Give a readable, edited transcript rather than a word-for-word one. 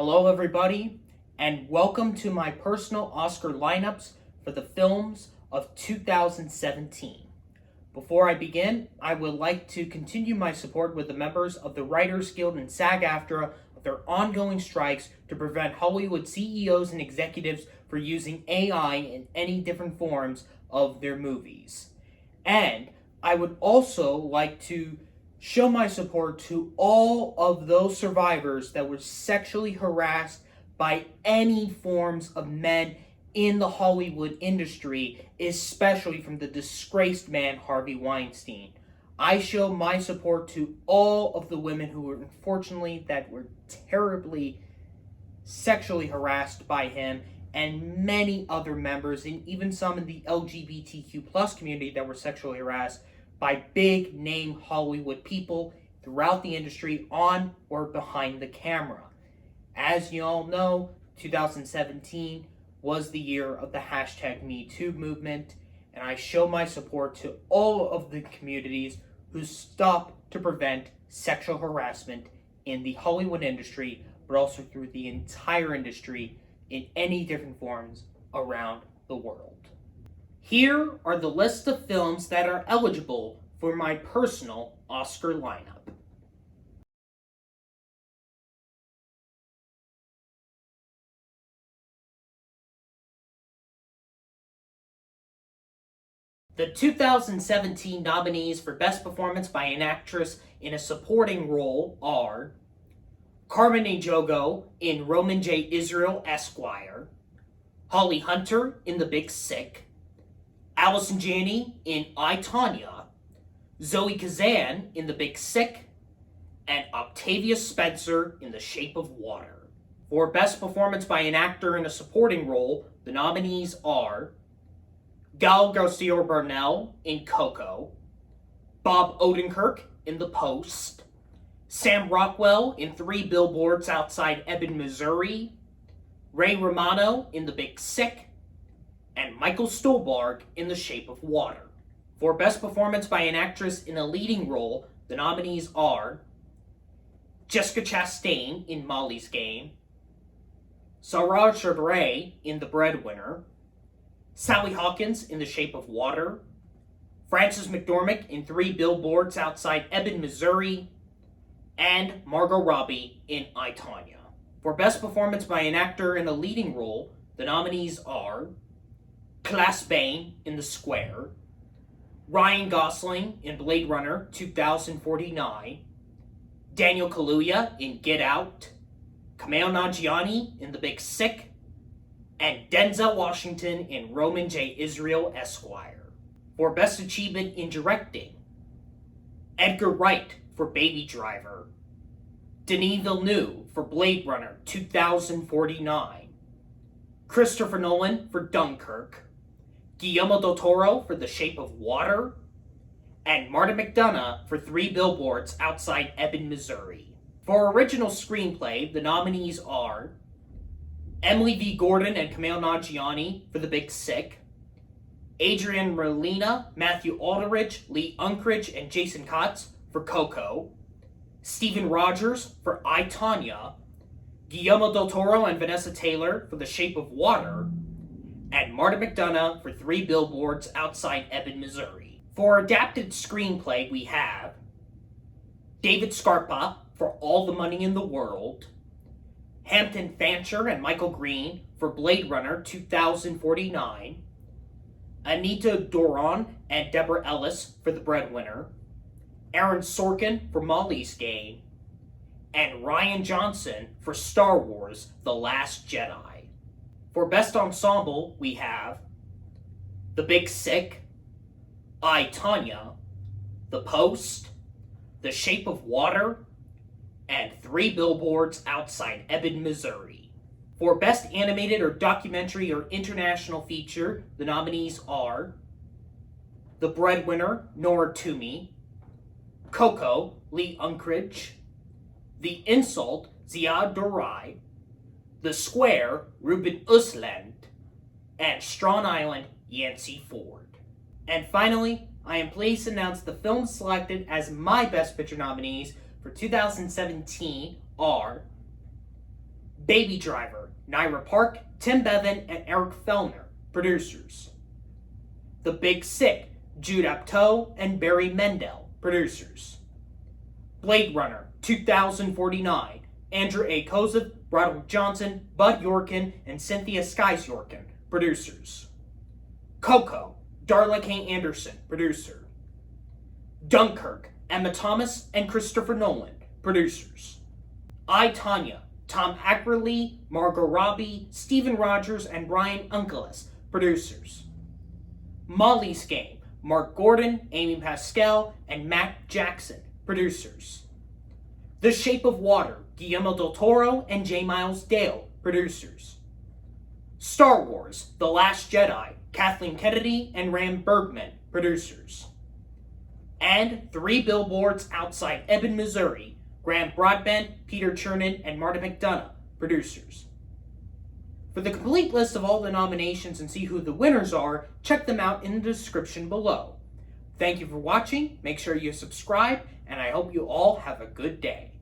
Hello, everybody, and welcome to my personal Oscar lineups for the films of 2017. Before I begin, I would like to continue my support with the members of the Writers Guild and SAG-AFTRA of their ongoing strikes to prevent Hollywood CEOs and executives from using AI in any different forms of their movies. And I would also like to show my support to all of those survivors that were sexually harassed by any forms of men in the Hollywood industry, especially from the disgraced man Harvey Weinstein. I show my support to all of the women who were terribly sexually harassed by him, and many other members, and even some in the LGBTQ plus community that were sexually harassed by big name Hollywood people throughout the industry on or behind the camera. As you all know, 2017 was the year of the hashtag #MeToo movement, and I show my support to all of the communities who stopped to prevent sexual harassment in the Hollywood industry, but also through the entire industry in any different forms around the world. Here are the list of films that are eligible for my personal Oscar lineup. The 2017 nominees for Best Performance by an Actress in a Supporting Role are Carmen Ejogo in Roman J. Israel Esquire, Holly Hunter in The Big Sick, Allison Janney in I, Tonya, Zoe Kazan in The Big Sick, and Octavia Spencer in The Shape of Water. For Best Performance by an Actor in a Supporting Role, the nominees are Gal Garcia Bernal in Coco, Bob Odenkirk in The Post, Sam Rockwell in 3 Billboards Outside Ebbing, Missouri, Ray Romano in The Big Sick, and Michael Stuhlbarg in The Shape of Water. For Best Performance by an Actress in a Leading Role, the nominees are Jessica Chastain in Molly's Game, Sarah Chardray in The Breadwinner, Sally Hawkins in The Shape of Water, Frances McDormand in 3 Billboards Outside Ebbing, Missouri, and Margot Robbie in I, Tonya. For Best Performance by an Actor in a Leading Role, the nominees are Claes Bane in The Square, Ryan Gosling in Blade Runner 2049, Daniel Kaluuya in Get Out, Kumail Nanjiani in The Big Sick, and Denzel Washington in Roman J. Israel Esquire. For Best Achievement in Directing, Edgar Wright for Baby Driver, Denis Villeneuve for Blade Runner 2049, Christopher Nolan for Dunkirk, Guillermo del Toro for The Shape of Water, and Martin McDonagh for 3 Billboards Outside Ebbing, Missouri. For Original Screenplay, the nominees are Emily V. Gordon and Kumail Nanjiani for The Big Sick, Adrian Molina, Matthew Aldridge, Lee Unkrich, and Jason Kotz for Coco, Stephen Rogers for I, Tonya, Guillermo del Toro and Vanessa Taylor for The Shape of Water, and Martin McDonagh for 3 Billboards Outside Ebbing, Missouri. For Adapted Screenplay, we have David Scarpa for All the Money in the World, Hampton Fancher and Michael Green for Blade Runner 2049, Anita Doron and Deborah Ellis for The Breadwinner, Aaron Sorkin for Molly's Game, and Rian Johnson for Star Wars: The Last Jedi. For Best Ensemble, we have The Big Sick, I, Tonya, The Post, The Shape of Water, and 3 Billboards Outside Ebbing, Missouri. For Best Animated or Documentary or International Feature, the nominees are The Breadwinner, Nora Twomey, Coco, Lee Unkrich, The Insult, Ziad Dorai, The Square, Ruben Östlund, and Strong Island, Yancey Ford. And finally, I am pleased to announce the films selected as my Best Picture nominees for 2017 are Baby Driver, Naira Park, Tim Bevan, and Eric Fellner, producers. The Big Sick, Jude Apatow and Barry Mendel, producers. Blade Runner 2049, Andrew A. Kozub, Broderick Johnson, Bud Yorkin, and Cynthia Skies Yorkin, producers. Coco, Darla K. Anderson, producer. Dunkirk, Emma Thomas and Christopher Nolan, producers. I, Tonya, Tom Ackerley, Margot Robbie, Stephen Rogers, and Brian Unkeles, producers. Molly's Game, Mark Gordon, Amy Pascal, and Matt Jackson, producers. The Shape of Water, Guillermo del Toro and J. Miles Dale, producers. Star Wars, The Last Jedi, Kathleen Kennedy and Ram Bergman, producers. And 3 Billboards Outside Ebbing, Missouri, Graham Broadbent, Peter Chernin, and Marta McDonough, producers. For the complete list of all the nominations and see who the winners are, check them out in the description below. Thank you for watching, make sure you subscribe, and I hope you all have a good day.